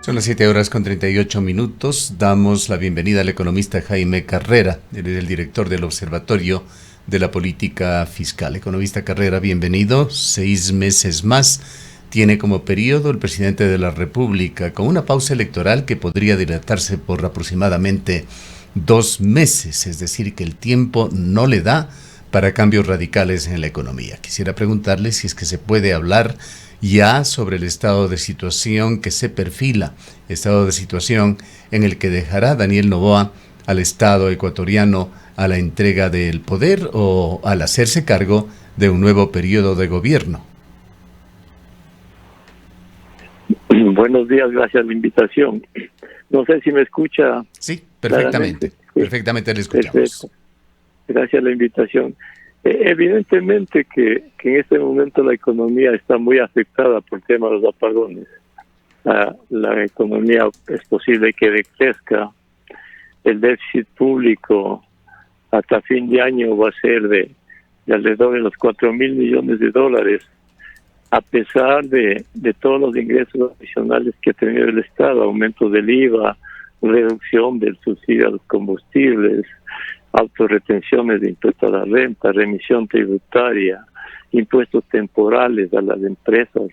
Son las 7:38. Damos la bienvenida al economista Jaime Carrera, él es el director del Observatorio de la Política Fiscal. Economista Carrera, bienvenido. 6 meses más tiene como periodo el presidente de la República, con una pausa electoral que podría dilatarse por aproximadamente 2 meses, es decir, que el tiempo no le da para cambios radicales en la economía. Quisiera preguntarle si es que se puede hablar ya sobre el estado de situación que se perfila, estado de situación en el que dejará Daniel Noboa al Estado ecuatoriano a la entrega del poder o al hacerse cargo de un nuevo periodo de gobierno. Buenos días, gracias a la invitación. No sé si me escucha. Sí, perfectamente. Perfectamente le escuchamos. Perfecto. Gracias a la invitación. Evidentemente que en este momento la economía está muy afectada por el tema de los apagones. La economía es posible que decrezca. El déficit público hasta fin de año va a ser de alrededor de los 4.000 millones de dólares, a pesar de todos los ingresos adicionales que ha tenido el Estado, aumento del IVA, reducción del subsidio a los combustibles, autorretenciones de impuestos a la renta, remisión tributaria, impuestos temporales a las empresas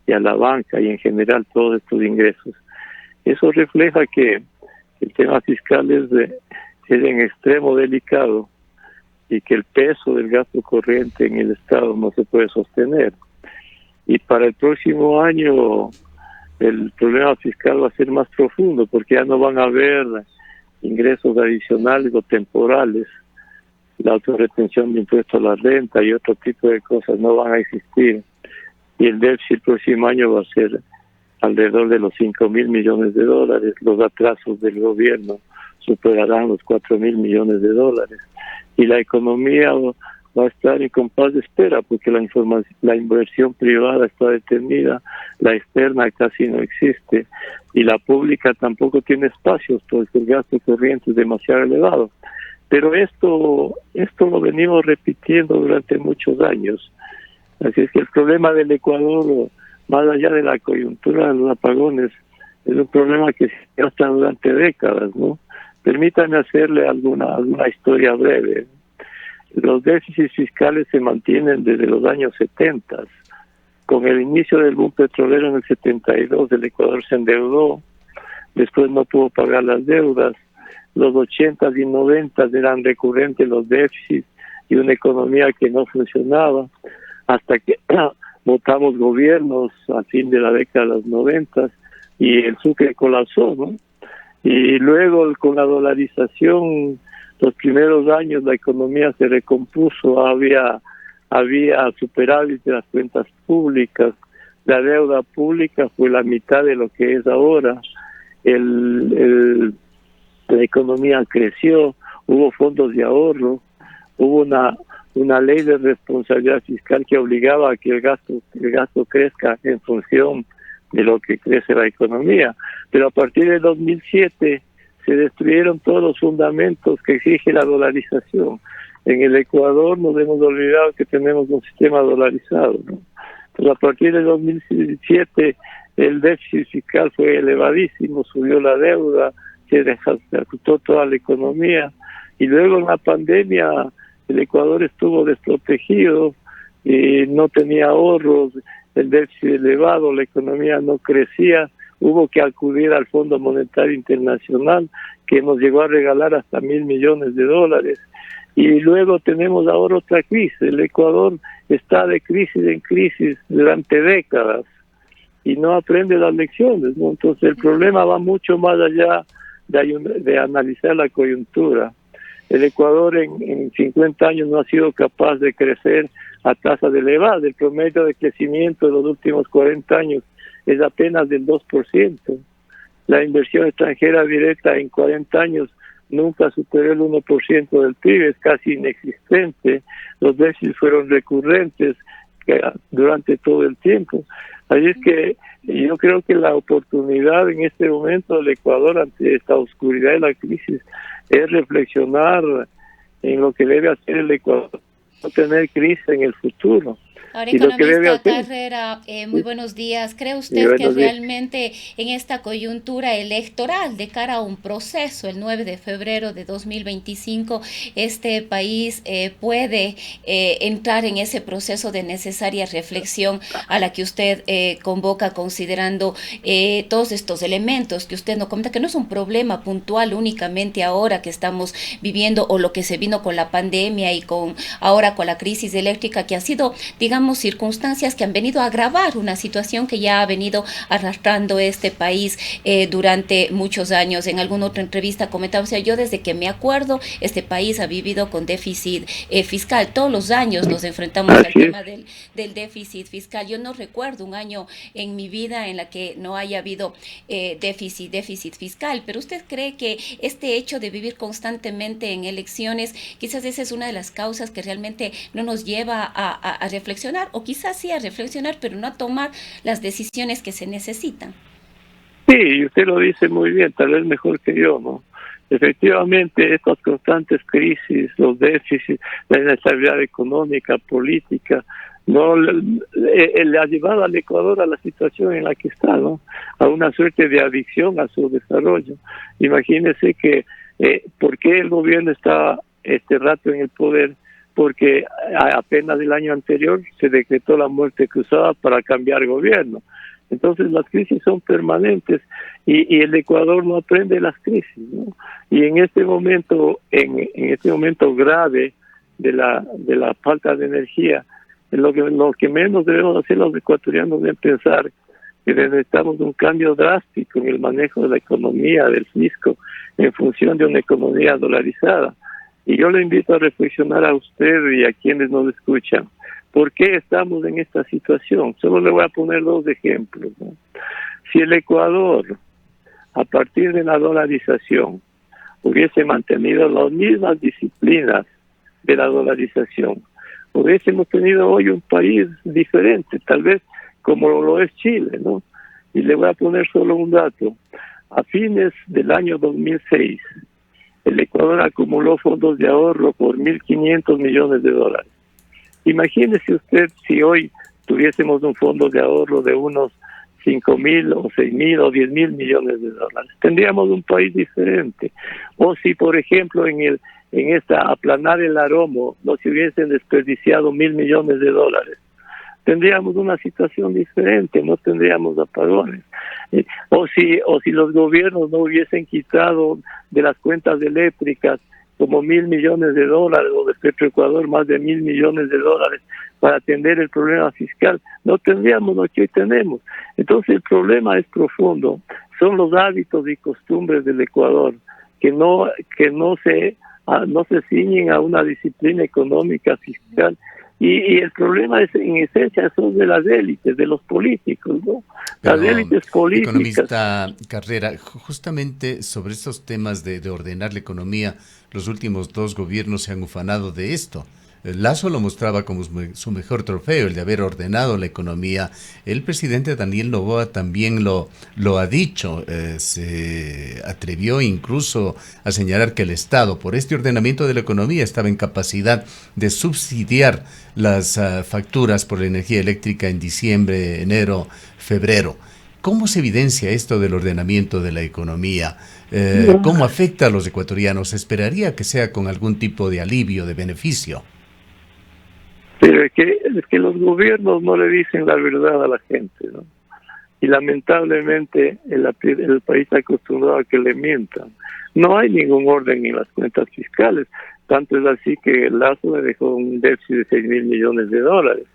y a la banca y en general todos estos ingresos. Eso refleja que el tema fiscal es en extremo delicado y que el peso del gasto corriente en el Estado no se puede sostener. Y para el próximo año el problema fiscal va a ser más profundo porque ya no van a haber ingresos adicionales o temporales. La autorretención de impuestos a la renta y otro tipo de cosas no van a existir. Y el déficit el próximo año va a ser alrededor de los 5.000 millones de dólares. Los atrasos del gobierno superarán los 4.000 millones de dólares. Y la economía va a estar en compás de espera porque la inversión privada está detenida, la externa casi no existe y la pública tampoco tiene espacios porque el gasto corriente es demasiado elevado. Pero esto lo venimos repitiendo durante muchos años. Así es que el problema del Ecuador, más allá de la coyuntura de los apagones, es un problema que se hasta durante décadas, ¿no? Permítanme hacerle alguna historia breve. Los déficits fiscales se mantienen desde los años 70. Con el inicio del boom petrolero en el 72, el Ecuador se endeudó, después no pudo pagar las deudas. Los 80 y 90 eran recurrentes los déficits y una economía que no funcionaba, hasta que votamos gobiernos a fin de la década de los 90 y el Sucre colapsó, ¿no? Y luego con la dolarización, los primeros años la economía se recompuso, había superávit de las cuentas públicas, la deuda pública fue la mitad de lo que es ahora, la economía creció, hubo fondos de ahorro, hubo una ley de responsabilidad fiscal que obligaba a que el gasto crezca en función de lo que crece la economía, pero a partir de 2007 se destruyeron todos los fundamentos que exige la dolarización. En el Ecuador nos hemos olvidado que tenemos un sistema dolarizado, ¿no? Entonces, a partir de 2007 el déficit fiscal fue elevadísimo, subió la deuda, se desajustó toda la economía y luego en la pandemia el Ecuador estuvo desprotegido y no tenía ahorros, el déficit elevado, la economía no crecía, hubo que acudir al Fondo Monetario Internacional que nos llegó a regalar hasta 1.000 millones de dólares y luego tenemos ahora otra crisis. El Ecuador está de crisis en crisis durante décadas y no aprende las lecciones, ¿no? Entonces el problema va mucho más allá de analizar la coyuntura. El Ecuador en 50 años no ha sido capaz de crecer a tasas elevadas. El promedio de crecimiento de los últimos 40 años es apenas del 2%. La inversión extranjera directa en 40 años nunca superó el 1% del PIB, es casi inexistente. Los déficits fueron recurrentes durante todo el tiempo. Así es que yo creo que la oportunidad en este momento del Ecuador ante esta oscuridad de la crisis es reflexionar en lo que debe hacer el Ecuador, no tener crisis en el futuro. Ahora, Y lo que debe economista hacer, Carrera, muy sí, buenos días. ¿Cree y usted que buenos días. realmente en esta coyuntura electoral de cara a un proceso el 9 de febrero de 2025, este país puede entrar en ese proceso de necesaria reflexión a la que usted convoca, considerando todos estos elementos que usted nos comenta, que no es un problema puntual únicamente ahora que estamos viviendo o lo que se vino con la pandemia y ahora con la crisis eléctrica, que ha sido, digamos, circunstancias que han venido a agravar una situación que ya ha venido arrastrando este país durante muchos años? En alguna otra entrevista comentaba, o sea, yo desde que me acuerdo, este país ha vivido con déficit fiscal. Todos los años nos enfrentamos al Así es. tema del déficit fiscal. Yo no recuerdo un año en mi vida en la que no haya habido déficit fiscal, pero ¿usted cree que este hecho de vivir constantemente en elecciones, quizás esa es una de las causas que realmente no nos lleva a reflexionar, o quizás sí a reflexionar, pero no a tomar las decisiones que se necesitan? Sí, usted lo dice muy bien, tal vez mejor que yo, ¿no? Efectivamente, estas constantes crisis, los déficits, la inestabilidad económica, política, no le ha llevado al Ecuador a la situación en la que está, ¿no? A una suerte de adicción a su desarrollo. Imagínese que, ¿por qué el gobierno está este rato en el poder? Porque apenas el año anterior se decretó la muerte cruzada para cambiar gobierno. Entonces las crisis son permanentes y el Ecuador no aprende las crisis, ¿no? Y en este momento, en este momento grave de la falta de energía, lo que menos debemos hacer los ecuatorianos es pensar que necesitamos un cambio drástico en el manejo de la economía, del fisco, en función de una economía dolarizada. Y yo le invito a reflexionar a usted y a quienes nos escuchan. ¿Por qué estamos en esta situación? Solo le voy a poner dos ejemplos, ¿no? Si el Ecuador, a partir de la dolarización, hubiese mantenido las mismas disciplinas de la dolarización, hubiésemos tenido hoy un país diferente, tal vez como lo es Chile, ¿no? Y le voy a poner solo un dato. A fines del año 2006, el Ecuador acumuló fondos de ahorro por 1.500 millones de dólares. Imagínese usted si hoy tuviésemos un fondo de ahorro de unos 5.000 o 6.000 o 10.000 millones de dólares. Tendríamos un país diferente. O si, por ejemplo, en esta aplanar el aromo no se hubiesen desperdiciado 1.000 millones de dólares, tendríamos una situación diferente, no tendríamos apagones. O si los gobiernos no hubiesen quitado de las cuentas eléctricas como 1.000 millones de dólares, o de Petroecuador más de 1.000 millones de dólares para atender el problema fiscal, no tendríamos lo que hoy tenemos. Entonces el problema es profundo, son los hábitos y costumbres del Ecuador que no se ciñen a una disciplina económica fiscal. Y el problema es, en esencia, son de las élites, de los políticos, ¿no? Las Pero, élites políticas. economista Carrera, justamente sobre estos temas de ordenar la economía, los últimos dos gobiernos se han ufanado de esto. Lasso lo mostraba como su mejor trofeo, el de haber ordenado la economía. El presidente Daniel Noboa también lo ha dicho. Se atrevió incluso a señalar que el Estado, por este ordenamiento de la economía, estaba en capacidad de subsidiar las facturas por la energía eléctrica en diciembre, enero, febrero. ¿Cómo se evidencia esto del ordenamiento de la economía? ¿Cómo afecta a los ecuatorianos? ¿Se esperaría que sea con algún tipo de alivio, de beneficio? Pero es que los gobiernos no le dicen la verdad a la gente, ¿no? Y lamentablemente el país está acostumbrado a que le mientan. No hay ningún orden en las cuentas fiscales. Tanto es así que Lasso le dejó un déficit de 6.000 millones de dólares.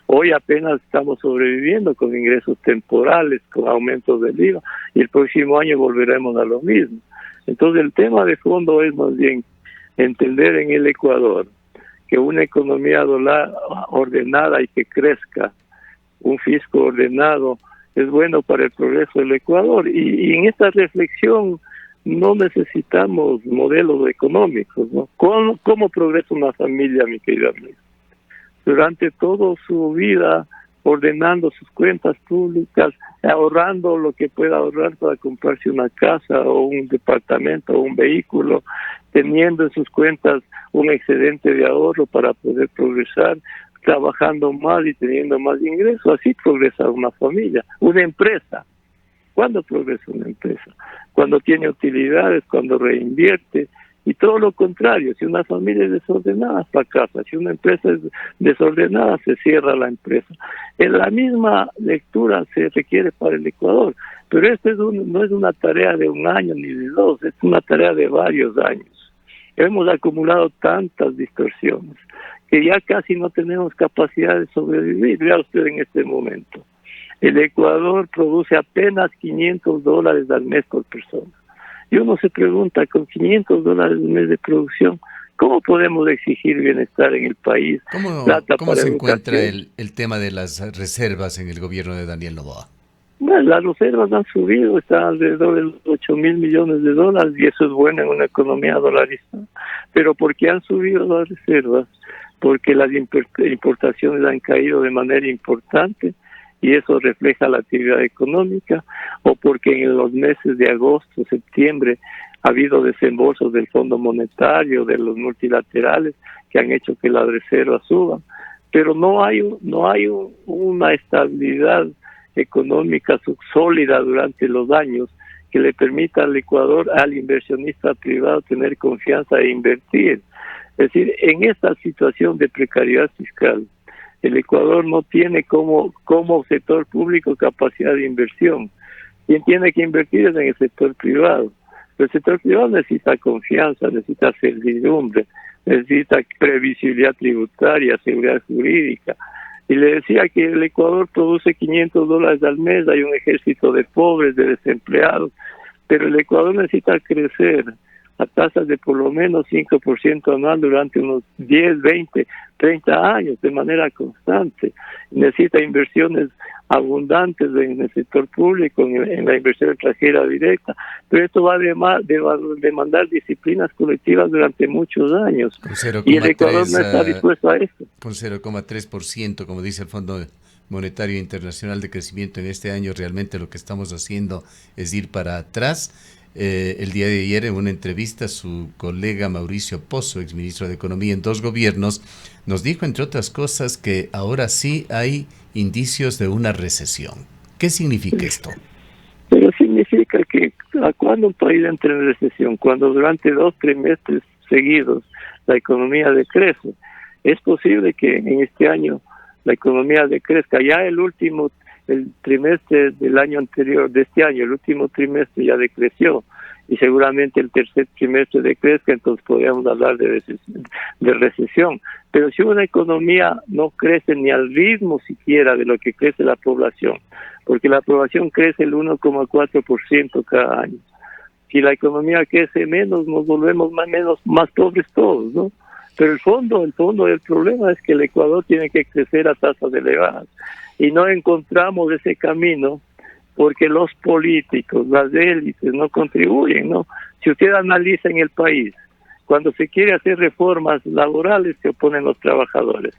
Hoy apenas estamos sobreviviendo con ingresos temporales, con aumentos del IVA, y el próximo año volveremos a lo mismo. Entonces el tema de fondo es más bien entender en el Ecuador que una economía ordenada y que crezca, un fisco ordenado, es bueno para el progreso del Ecuador. Y en esta reflexión no necesitamos modelos económicos, ¿no? ¿Cómo progresa una familia, mi querida amiga? Durante toda su vida ordenando sus cuentas públicas, ahorrando lo que pueda ahorrar para comprarse una casa o un departamento o un vehículo, teniendo en sus cuentas un excedente de ahorro para poder progresar, trabajando más y teniendo más ingresos. Así progresa una familia, una empresa. ¿Cuándo progresa una empresa? Cuando tiene utilidades, cuando reinvierte, y todo lo contrario. Si una familia es desordenada, fracasa. Si una empresa es desordenada, se cierra la empresa. En la misma lectura se requiere para el Ecuador, pero esto no es una tarea de un año ni de dos, es una tarea de varios años. Hemos acumulado tantas distorsiones que ya casi no tenemos capacidad de sobrevivir. Vea usted en este momento. El Ecuador produce apenas $500 al mes por persona. Y uno se pregunta, con $500 al mes de producción, ¿cómo podemos exigir bienestar en el país? ¿Cómo se encuentra el tema de las reservas en el gobierno de Daniel Noboa? Bueno, las reservas han subido, están alrededor de los $8.000 millones, y eso es bueno en una economía dolarista. Pero ¿por qué han subido las reservas? Porque las importaciones han caído de manera importante, y eso refleja la actividad económica, o porque en los meses de agosto, septiembre, ha habido desembolsos del Fondo Monetario, de los multilaterales, que han hecho que las reservas suban. Pero no hay una estabilidad económica sólida durante los años que le permita al Ecuador, al inversionista privado, tener confianza e invertir. Es decir, en esta situación de precariedad fiscal, el Ecuador no tiene como sector público capacidad de inversión. Quien tiene que invertir es en el sector privado. El sector privado necesita confianza, necesita certidumbre, necesita previsibilidad tributaria, seguridad jurídica. Y le decía que el Ecuador produce $500 al mes, hay un ejército de pobres, de desempleados, pero el Ecuador necesita crecer a tasas de por lo menos 5% anual durante unos 10, 20, 30 años de manera constante. Necesita inversiones abundantes en el sector público, en la inversión extranjera directa, pero esto va a demandar disciplinas colectivas durante muchos años. Y el Ecuador no está dispuesto a esto. Con 0,3%, como dice el Fondo Monetario Internacional de Crecimiento en este año, realmente lo que estamos haciendo es ir para atrás. El día de ayer, en una entrevista, su colega Mauricio Pozo, exministro de Economía en dos gobiernos, nos dijo, entre otras cosas, que ahora sí hay indicios de una recesión. ¿Qué significa esto? Pero significa que cuando un país entra en recesión, cuando durante 2 trimestres seguidos la economía decrece, es posible que en este año la economía decrezca. Ya el trimestre del año anterior, de este año, el último trimestre ya decreció, y seguramente el tercer trimestre decrezca, entonces podríamos hablar de recesión. Pero si una economía no crece ni al ritmo siquiera de lo que crece la población, porque la población crece el 1,4% cada año, si la economía crece menos, nos volvemos más pobres todos, ¿no? Pero el fondo del problema es que el Ecuador tiene que crecer a tasas elevadas, y no encontramos ese camino porque los políticos, las élites no contribuyen, ¿no? Si usted analiza en el país, cuando se quiere hacer reformas laborales se oponen los trabajadores,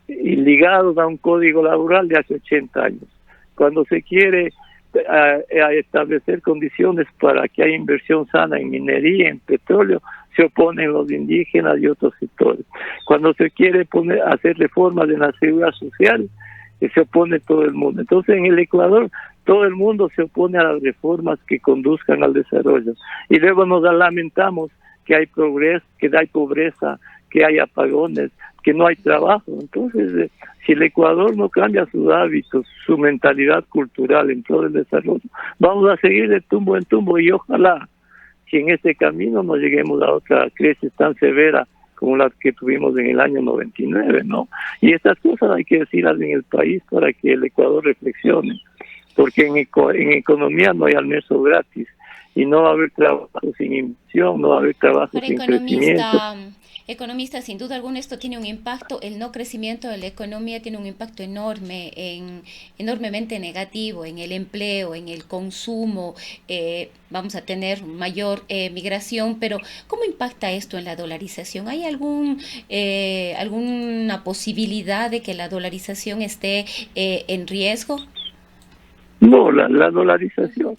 y ligados a un código laboral de hace 80 años. Cuando se quiere establecer condiciones para que haya inversión sana en minería, en petróleo, se oponen los indígenas y otros sectores. Cuando se quiere hacer reformas en la seguridad social, se opone todo el mundo. Entonces, en el Ecuador, todo el mundo se opone a las reformas que conduzcan al desarrollo. Y luego nos lamentamos que hay progreso, que hay pobreza, que hay apagones, que no hay trabajo. Entonces, si el Ecuador no cambia sus hábitos, su mentalidad cultural en todo el desarrollo, vamos a seguir de tumbo en tumbo, y ojalá que en este camino no lleguemos a otra crisis tan severa como la que tuvimos en el año 99, ¿no? Y estas cosas hay que decirlas en el país para que el Ecuador reflexione, porque en economía no hay almuerzo gratis, y no va a haber trabajo sin inversión, no va a haber trabajo sin crecimiento. Economista, sin duda alguna esto tiene un impacto, el no crecimiento de la economía tiene un impacto enormemente negativo en el empleo, en el consumo, vamos a tener mayor migración, pero ¿cómo impacta esto en la dolarización? ¿Hay alguna posibilidad de que la dolarización esté en riesgo? No, la dolarización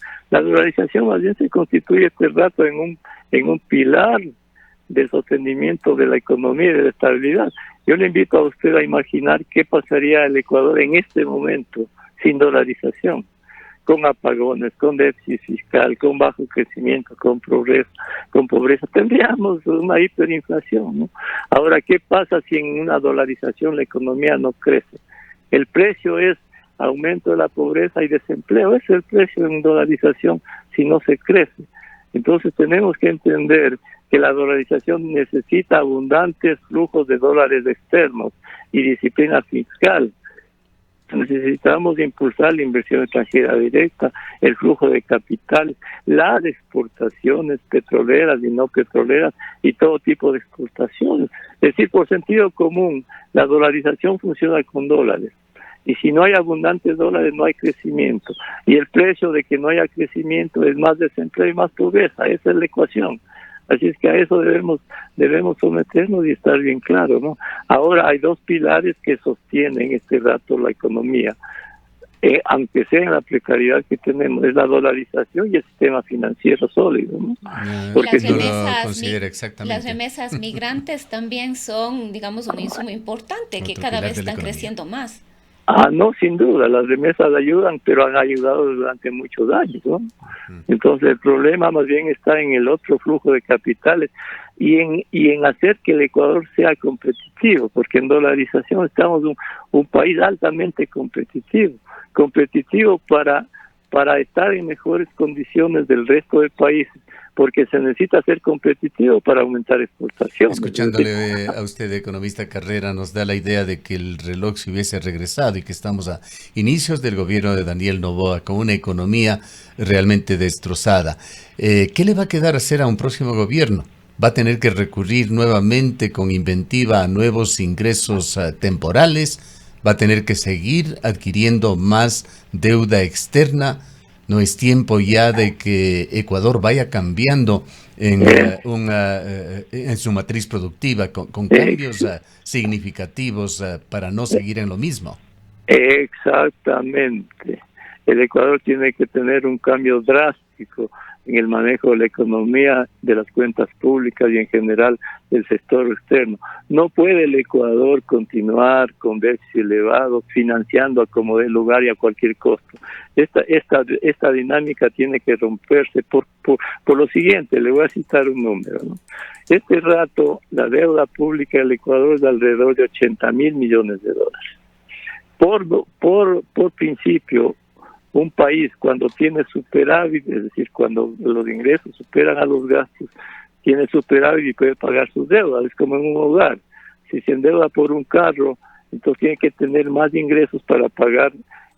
más bien se constituye este rato en un pilar de sostenimiento de la economía y de la estabilidad. Yo le invito a usted a imaginar qué pasaría el Ecuador en este momento sin dolarización, con apagones, con déficit fiscal, con bajo crecimiento, con pobreza. Tendríamos una hiperinflación, ¿no? Ahora, ¿qué pasa si en una dolarización la economía no crece? El precio es aumento de la pobreza y desempleo. Ese es el precio en dolarización si no se crece. Entonces tenemos que entender que la dolarización necesita abundantes flujos de dólares externos y disciplina fiscal. Necesitamos impulsar la inversión extranjera directa, el flujo de capital, las exportaciones petroleras y no petroleras y todo tipo de exportaciones. Es decir, por sentido común, la dolarización funciona con dólares. Y si no hay abundantes dólares, no hay crecimiento. Y el precio de que no haya crecimiento es más desempleo y más pobreza. Esa es la ecuación. Así es que a eso debemos someternos y estar bien claro, ¿no? Ahora hay dos pilares que sostienen este rato la economía, aunque sea en la precariedad que tenemos, es la dolarización y el sistema financiero sólido, ¿no? Porque las remesas migrantes también son, digamos, un insumo importante que cada vez están creciendo más. No, sin duda, las remesas ayudan, pero han ayudado durante muchos años, ¿no? Entonces el problema más bien está en el otro flujo de capitales y en hacer que el Ecuador sea competitivo, porque en dolarización estamos un país altamente competitivo para estar en mejores condiciones del resto del país, porque se necesita ser competitivo para aumentar exportación. Escuchándole a usted, economista Carrera, nos da la idea de que el reloj se hubiese regresado y que estamos a inicios del gobierno de Daniel Noboa con una economía realmente destrozada. ¿Qué le va a quedar hacer a un próximo gobierno? ¿Va a tener que recurrir nuevamente con inventiva a nuevos ingresos temporales? ¿Va a tener que seguir adquiriendo más deuda externa? ¿No es tiempo ya de que Ecuador vaya cambiando en su matriz productiva con cambios significativos para no seguir en lo mismo? Exactamente. El Ecuador tiene que tener un cambio drástico en el manejo de la economía, de las cuentas públicas y en general del sector externo. No puede el Ecuador continuar con déficit elevado, financiando a como dé lugar y a cualquier costo. Esta dinámica tiene que romperse por lo siguiente. Le voy a citar un número, ¿no? Este rato la deuda pública del Ecuador es de alrededor de 80,000 millones de dólares. Por principio, un país cuando tiene superávit, es decir, cuando los ingresos superan a los gastos, tiene superávit y puede pagar sus deudas. Es como en un hogar. Si se endeuda por un carro, entonces tiene que tener más ingresos para pagar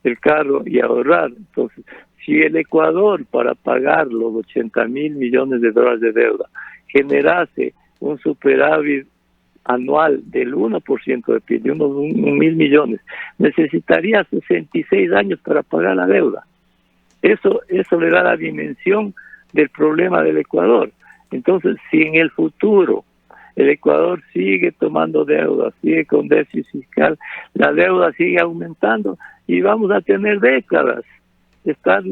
el carro y ahorrar. Entonces, si el Ecuador, para pagar los 80,000 millones de dólares de deuda, generase un superávit anual del 1% de PIB, de unos 1,000 millones, necesitaría 66 años para pagar la deuda. Eso le da la dimensión del problema del Ecuador. Entonces, si en el futuro el Ecuador sigue tomando deuda, sigue con déficit fiscal, la deuda sigue aumentando y vamos a tener décadas de estar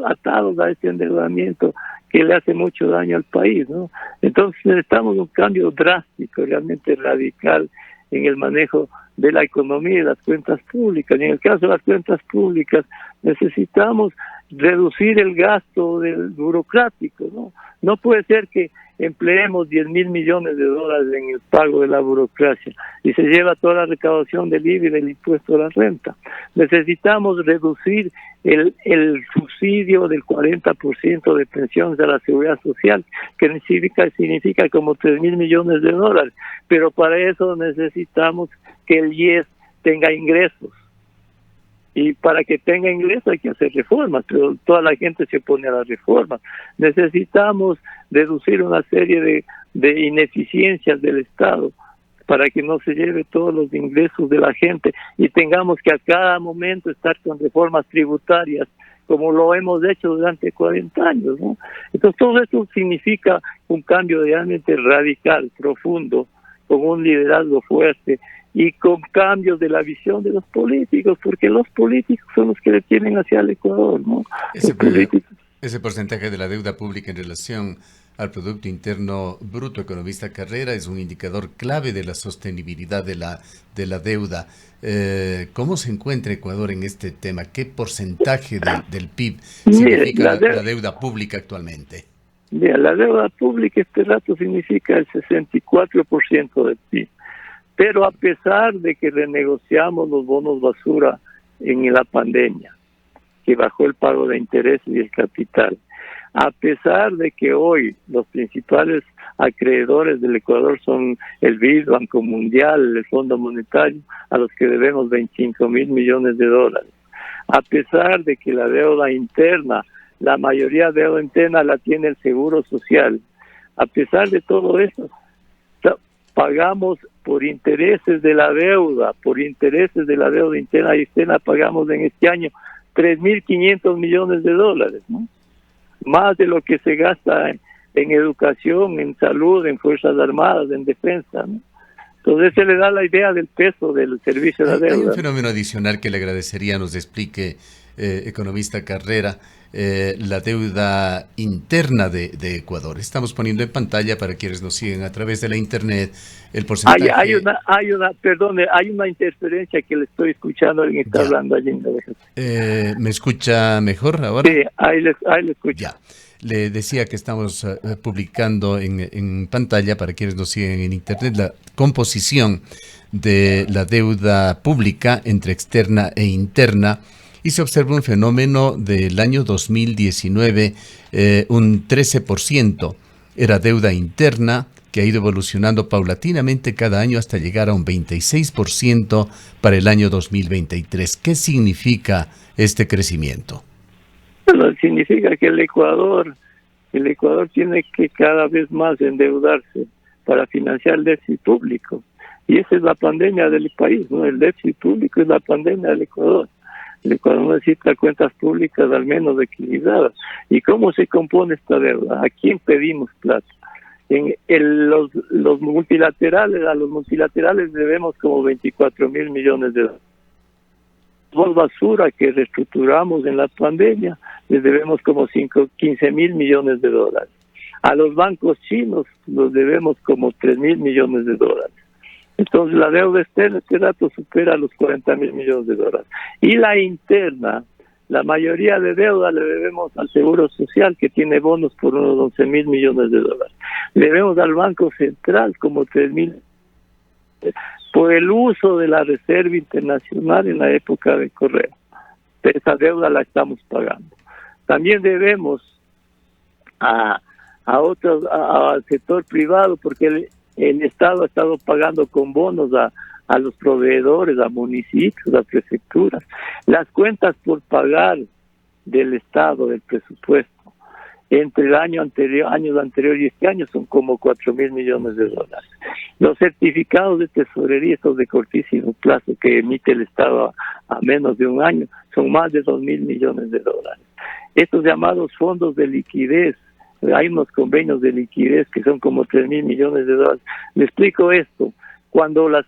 atados a este endeudamiento que le hace mucho daño al país, ¿no? Entonces necesitamos un cambio drástico, realmente radical en el manejo de la economía y las cuentas públicas. Y en el caso de las cuentas públicas necesitamos reducir el gasto del burocrático, ¿no? No puede ser que empleemos 10,000 millones de dólares en el pago de la burocracia y se lleva toda la recaudación del IVA y del impuesto a la renta. Necesitamos reducir el subsidio del 40% de pensiones de la seguridad social, que significa como 3,000 millones de dólares, pero para eso necesitamos que el IES tenga ingresos. Y para que tenga ingresos hay que hacer reformas, pero toda la gente se opone a las reformas. Necesitamos reducir una serie de ineficiencias del Estado para que no se lleve todos los ingresos de la gente y tengamos que a cada momento estar con reformas tributarias como lo hemos hecho durante 40 años, ¿no? Entonces todo esto significa un cambio realmente radical, profundo, con un liderazgo fuerte y con cambios de la visión de los políticos, porque los políticos son los que le tienen hacia el Ecuador, ¿no? Ese porcentaje de la deuda pública en relación al Producto Interno Bruto, economista Carrera, es un indicador clave de la sostenibilidad de la deuda. ¿Cómo se encuentra Ecuador en este tema? ¿Qué porcentaje del PIB Mire, significa la deuda pública actualmente? Mira, la deuda pública este rato significa el 64% del PIB. Pero a pesar de que renegociamos los bonos basura en la pandemia, que bajó el pago de intereses y el capital, a pesar de que hoy los principales acreedores del Ecuador son el BID, Banco Mundial, el Fondo Monetario, a los que debemos 25.000 millones de dólares, a pesar de que la deuda interna, la mayoría de deuda interna la tiene el Seguro Social, a pesar de todo eso, pagamos por intereses de la deuda interna y externa, pagamos en este año 3.500 millones de dólares, ¿no? Más de lo que se gasta en educación, en salud, en Fuerzas Armadas, en defensa, ¿no? Entonces se le da la idea del peso del servicio de la deuda. Hay un fenómeno adicional que le agradecería nos explique, economista Carrera, la deuda interna de Ecuador. Estamos poniendo en pantalla para quienes nos siguen a través de la internet el porcentaje. Hay una interferencia que le estoy escuchando, alguien está hablando allí. ¿Me escucha mejor ahora? Sí, ahí le escucho. Ya. Le decía que estamos publicando en pantalla para quienes nos siguen en internet la composición de la deuda pública entre externa e interna. Y se observa un fenómeno del año 2019, un 13% era deuda interna, que ha ido evolucionando paulatinamente cada año hasta llegar a un 26% para el año 2023. ¿Qué significa este crecimiento? Bueno, significa que el Ecuador tiene que cada vez más endeudarse para financiar el déficit público. Y esa es la pandemia del país, ¿no? El déficit público es la pandemia del Ecuador. El Ecuador necesita cuentas públicas al menos equilibradas. ¿Y cómo se compone esta deuda? ¿A quién pedimos plata? Los multilaterales, a los multilaterales debemos como 24.000 millones de dólares. Por basura que reestructuramos en la pandemia, les debemos como 15.000 millones de dólares. A los bancos chinos los debemos como 3.000 millones de dólares. Entonces la deuda externa este rato supera los 40.000 millones de dólares. Y la interna, la mayoría de deuda le debemos al Seguro Social, que tiene bonos por unos 11.000 millones de dólares. Le debemos al Banco Central como 3.000 por el uso de la Reserva Internacional en la época de Correa. Esa deuda la estamos pagando. También debemos al sector privado, porque el Estado ha estado pagando con bonos a los proveedores, a municipios, a prefecturas. Las cuentas por pagar del Estado, del presupuesto, entre el años anterior y este año son como 4.000 millones de dólares. Los certificados de tesorería, estos de cortísimo plazo que emite el Estado a menos de un año, son más de 2.000 millones de dólares. Estos llamados fondos de liquidez, hay unos convenios de liquidez que son como 3.000 millones de dólares. Le explico esto. Cuanto las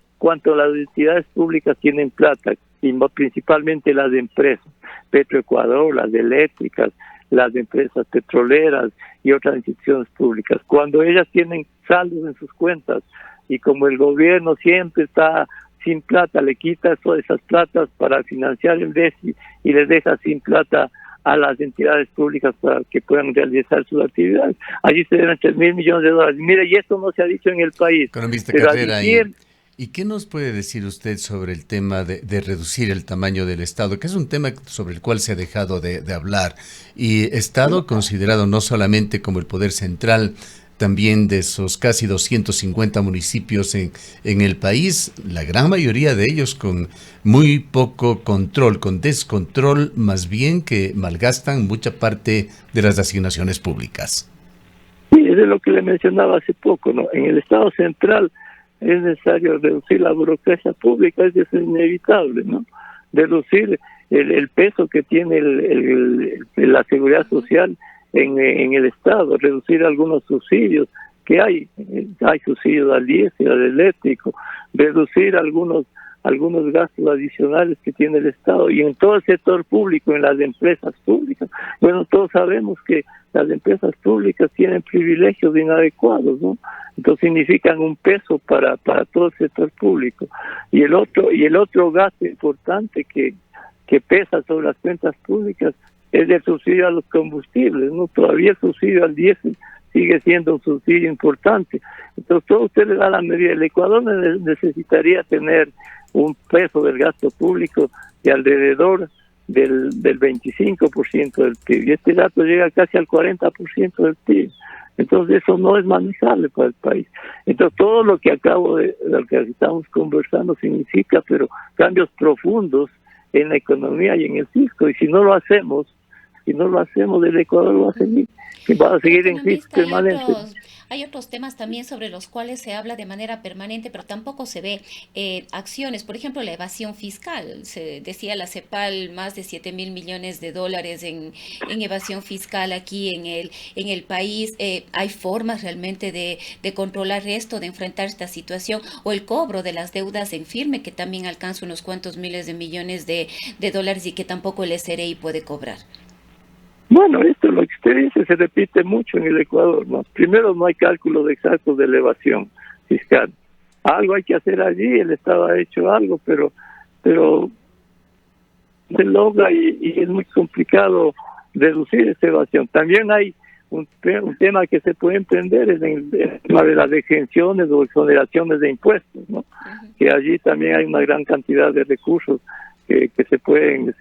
entidades públicas tienen plata, y principalmente las empresas, Petroecuador, las eléctricas, las empresas petroleras y otras instituciones públicas, cuando ellas tienen saldos en sus cuentas y como el gobierno siempre está sin plata, le quita todas esas platas para financiar el déficit y les deja sin plata a las entidades públicas para que puedan realizar sus actividades. Allí se deben 3.000 millones de dólares. Mire, y esto no se ha dicho en el país. Economista Carrera, ¿y qué nos puede decir usted sobre el tema de reducir el tamaño del Estado? Que es un tema sobre el cual se ha dejado de hablar. Y Estado considerado no solamente como el poder central, también de esos casi 250 municipios en el país, la gran mayoría de ellos con muy poco control, con descontrol, más bien que malgastan mucha parte de las asignaciones públicas. Sí, es de lo que le mencionaba hace poco, ¿no? En el Estado central es necesario reducir la burocracia pública, eso es inevitable, ¿no? Reducir el peso que tiene la seguridad social en el Estado, reducir algunos subsidios que hay subsidios al diésel, al eléctrico, reducir algunos algunos gastos adicionales que tiene el Estado. Y en todo el sector público, en las empresas públicas, bueno, todos sabemos que las empresas públicas tienen privilegios inadecuados, ¿no? Entonces significan un peso para todo el sector público. Y el otro gasto importante que pesa sobre las cuentas públicas es el subsidio a los combustibles, ¿no? Todavía el subsidio al diésel sigue siendo un subsidio importante. Entonces, todo usted le da la medida. El Ecuador necesitaría tener un peso del gasto público de alrededor del 25% del PIB. Y este dato llega casi al 40% del PIB. Entonces, eso no es manejable para el país. Entonces, todo lo que lo que estamos conversando significa, pero cambios profundos en la economía y en el fisco. Y si no lo hacemos, el Ecuador va a seguir en crisis permanente. Hay otros temas también sobre los cuales se habla de manera permanente, pero tampoco se ve acciones. Por ejemplo, la evasión fiscal. Se decía la CEPAL, más de 7.000 millones de dólares en evasión fiscal aquí en el país. ¿Hay formas realmente de controlar esto, de enfrentar esta situación? O el cobro de las deudas en firme, que también alcanza unos cuantos miles de millones de dólares y que tampoco el SRI puede cobrar. Bueno, esto lo que usted dice se repite mucho en el Ecuador, ¿no? Primero, no hay cálculos exactos de elevación fiscal. Algo hay que hacer allí, el Estado ha hecho algo, pero se logra y es muy complicado reducir esa evasión. También hay un tema que se puede entender, es el tema de las exenciones o exoneraciones de impuestos, ¿no? Que allí también hay una gran cantidad de recursos que se pueden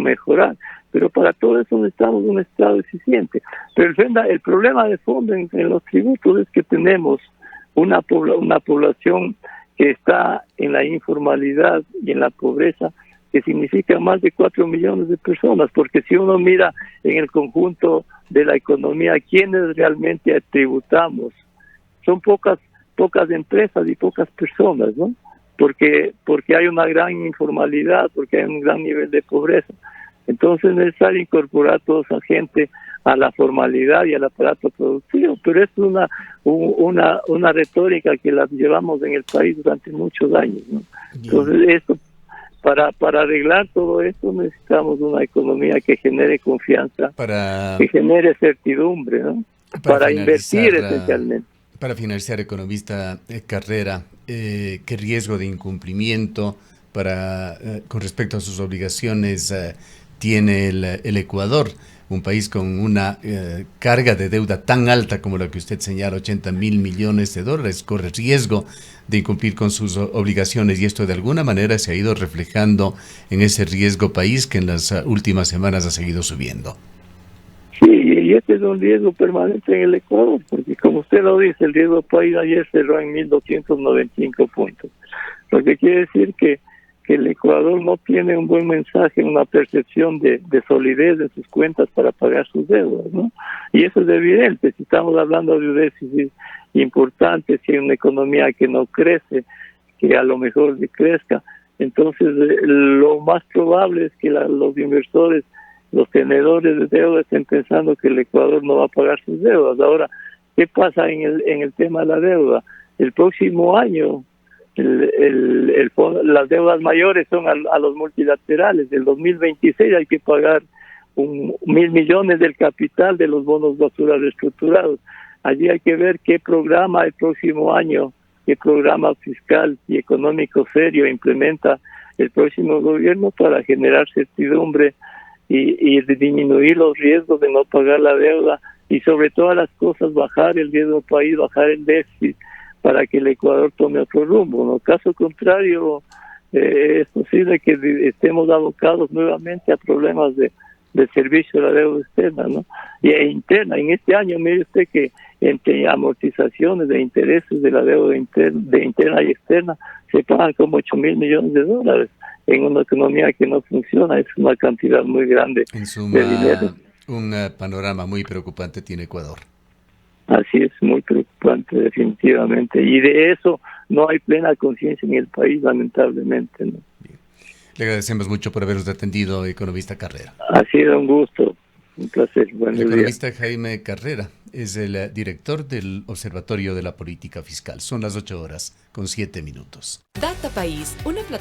mejorar. Pero para todo eso necesitamos un Estado eficiente. Pero el problema de fondo en los tributos es que tenemos una población que está en la informalidad y en la pobreza, que significa más de 4 millones de personas, porque si uno mira en el conjunto de la economía, ¿quiénes realmente tributamos? Son pocas empresas y pocas personas, ¿no? Porque hay una gran informalidad, porque hay un gran nivel de pobreza. Entonces es necesario incorporar a toda esa gente a la formalidad y al aparato productivo, pero es una retórica que la llevamos en el país durante muchos años, ¿no? Entonces para arreglar todo esto necesitamos una economía que genere confianza, que genere certidumbre, ¿no? Para invertir esencialmente. Para finalizar, economista Carrera, ¿qué riesgo de incumplimiento con respecto a sus obligaciones tiene el Ecuador? Un país con una carga de deuda tan alta como la que usted señala, 80.000 millones de dólares, corre riesgo de incumplir con sus obligaciones, y esto de alguna manera se ha ido reflejando en ese riesgo país que en las últimas semanas ha seguido subiendo. Sí, y este es un riesgo permanente en el Ecuador, porque como usted lo dice, el riesgo país ayer cerró en 1.295 puntos, lo que quiere decir que el Ecuador no tiene un buen mensaje, una percepción de solidez de sus cuentas para pagar sus deudas, ¿no? Y eso es evidente. Si estamos hablando de un déficit importante, si hay una economía que no crece, que a lo mejor crezca, entonces lo más probable es que los inversores, los tenedores de deuda estén pensando que el Ecuador no va a pagar sus deudas. Ahora, ¿qué pasa en el tema de la deuda? El próximo año las deudas mayores son a los multilaterales. Del 2026 hay que pagar 1.000 millones del capital de los bonos basura reestructurados. Allí hay que ver qué programa el próximo año, qué programa fiscal y económico serio implementa el próximo gobierno para generar certidumbre y disminuir los riesgos de no pagar la deuda, y sobre todas las cosas bajar el riesgo del país, bajar el déficit, para que el Ecuador tome otro rumbo, ¿no? Caso contrario, es posible que estemos abocados nuevamente a problemas de servicio de la deuda externa, ¿no? Y interna. En este año, mire usted que entre amortizaciones de intereses de la deuda interna y externa se pagan como 8.000 millones de dólares en una economía que no funciona. Es una cantidad muy grande de dinero. Un panorama muy preocupante tiene Ecuador. Así es, muy preocupante definitivamente, y de eso no hay plena conciencia en el país, lamentablemente, ¿no? Bien. Le agradecemos mucho por habernos atendido, economista Carrera. Ha sido un gusto, un placer. El economista Jaime Carrera es el director del Observatorio de la Política Fiscal. Son las 8:07. Data País, una plataforma